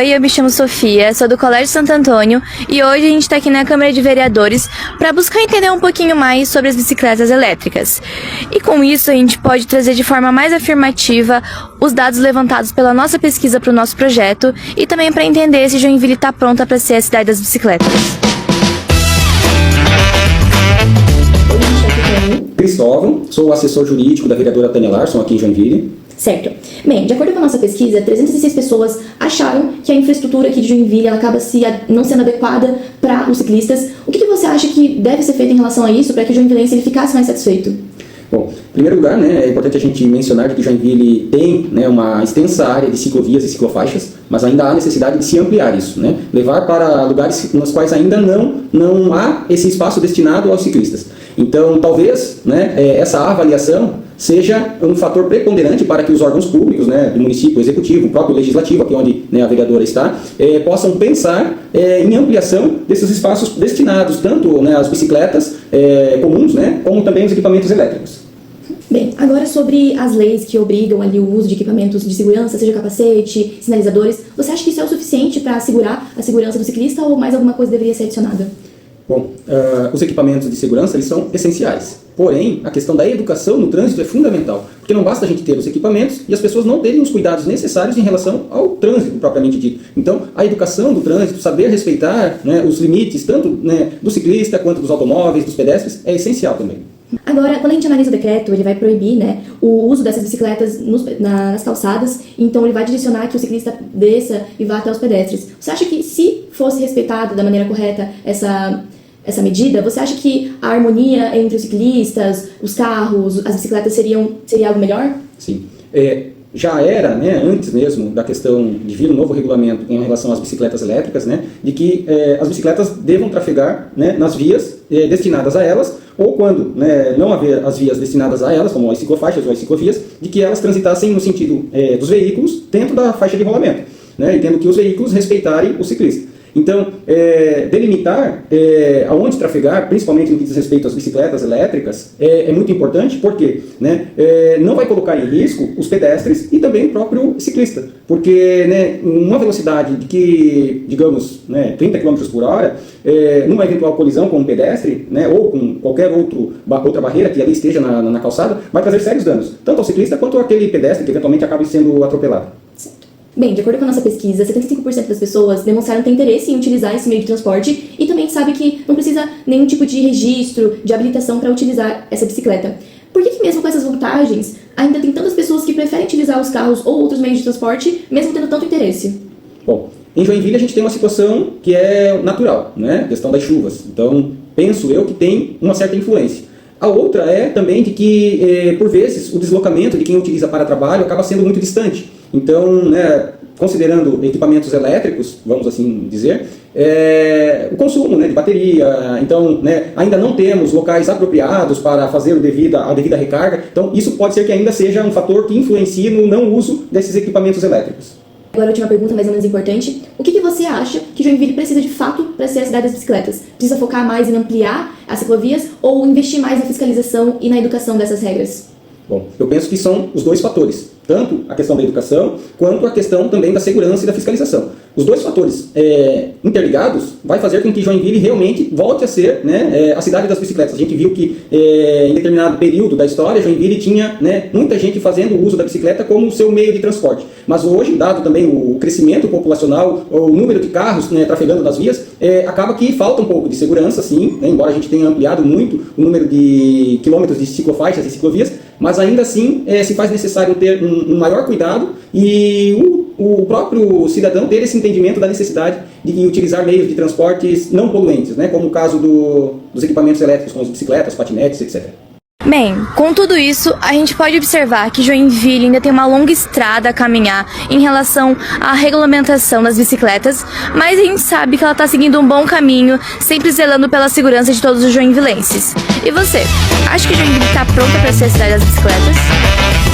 Oi, eu me chamo Sofia, sou do Colégio Santo Antônio e hoje a gente está aqui na Câmara de Vereadores para buscar entender um pouquinho mais sobre as bicicletas elétricas. E com isso a gente pode trazer de forma mais afirmativa os dados levantados pela nossa pesquisa para o nosso projeto e também para entender se Joinville está pronta para ser a cidade das bicicletas. Cristóvão, sou o assessor jurídico da vereadora Tânia Larson aqui em Joinville. Certo. Bem, de acordo com a nossa pesquisa, 306 pessoas acharam que a infraestrutura aqui de Joinville ela acaba não sendo adequada para os ciclistas. O que você acha que deve ser feito em relação a isso para que o joinvilense ele ficasse mais satisfeito? Bom, em primeiro lugar, é importante a gente mencionar que Joinville tem uma extensa área de ciclovias e ciclofaixas, mas ainda há necessidade de se ampliar isso, levar para lugares nos quais ainda não há esse espaço destinado aos ciclistas. Então, talvez essa avaliação seja um fator preponderante para que os órgãos públicos do município, o executivo, o próprio legislativo, aqui onde a vereadora está, possam pensar em ampliação desses espaços destinados tanto às bicicletas comuns, como também os equipamentos elétricos. Bem, agora sobre as leis que obrigam ali o uso de equipamentos de segurança, seja capacete, sinalizadores, você acha que isso é o suficiente para assegurar a segurança do ciclista ou mais alguma coisa deveria ser adicionada? Bom, os equipamentos de segurança eles são essenciais, porém a questão da educação no trânsito é fundamental, porque não basta a gente ter os equipamentos e as pessoas não terem os cuidados necessários em relação ao trânsito propriamente dito. Então a educação do trânsito, saber respeitar os limites tanto do ciclista quanto dos automóveis, dos pedestres, é essencial também. Agora, quando a gente analisa o decreto, ele vai proibir o uso dessas bicicletas nas calçadas, então ele vai direcionar que o ciclista desça e vá até os pedestres. Você acha que se fosse respeitado da maneira correta essa medida, você acha que a harmonia entre os ciclistas, os carros, as bicicletas seria algo melhor? Sim. Já era, antes mesmo da questão de vir um novo regulamento em relação às bicicletas elétricas, de que as bicicletas devam trafegar nas vias destinadas a elas, ou quando não haver as vias destinadas a elas, como as ciclofaixas ou as ciclovias, de que elas transitassem no sentido dos veículos dentro da faixa de rolamento, e tendo que os veículos respeitarem o ciclista. Então, delimitar aonde trafegar, principalmente no que diz respeito às bicicletas elétricas, é muito importante, porque não vai colocar em risco os pedestres e também o próprio ciclista, porque uma velocidade de que, digamos, 30 km por hora, numa eventual colisão com um pedestre, ou com qualquer outra barreira que ali esteja na calçada, vai trazer sérios danos, tanto ao ciclista quanto àquele pedestre que eventualmente acabe sendo atropelado. Bem, de acordo com a nossa pesquisa, 75% das pessoas demonstraram ter interesse em utilizar esse meio de transporte e também sabe que não precisa nenhum tipo de registro, de habilitação para utilizar essa bicicleta. Por que mesmo com essas vantagens, ainda tem tantas pessoas que preferem utilizar os carros ou outros meios de transporte, mesmo tendo tanto interesse? Bom, em Joinville a gente tem uma situação que é natural, a questão das chuvas. Então, penso eu que tem uma certa influência. A outra é também de que, por vezes, o deslocamento de quem utiliza para trabalho acaba sendo muito distante. Então, considerando equipamentos elétricos, vamos assim dizer, o consumo de bateria, então ainda não temos locais apropriados para fazer a devida recarga, então isso pode ser que ainda seja um fator que influencie no não uso desses equipamentos elétricos. Agora a última pergunta, mais ou menos importante. O que você acha que Joinville precisa de fato para ser a cidade das bicicletas? Precisa focar mais em ampliar as ciclovias ou investir mais na fiscalização e na educação dessas regras? Bom, eu penso que são os dois fatores, tanto a questão da educação, quanto a questão também da segurança e da fiscalização. Os dois fatores interligados vai fazer com que Joinville realmente volte a ser a cidade das bicicletas. A gente viu que em determinado período da história, Joinville tinha muita gente fazendo uso da bicicleta como seu meio de transporte. Mas hoje, dado também o crescimento populacional, o número de carros trafegando nas vias, acaba que falta um pouco de segurança, sim, embora a gente tenha ampliado muito o número de quilômetros de ciclofaixas e ciclovias, mas ainda assim se faz necessário ter um maior cuidado e o próprio cidadão ter esse entendimento da necessidade de utilizar meios de transportes não poluentes, como o caso dos equipamentos elétricos, como as bicicletas, patinetes, etc. Bem, com tudo isso, a gente pode observar que Joinville ainda tem uma longa estrada a caminhar em relação à regulamentação das bicicletas, mas a gente sabe que ela está seguindo um bom caminho, sempre zelando pela segurança de todos os joinvilenses. E você, acha que Joinville está pronta para ser a cidade das bicicletas?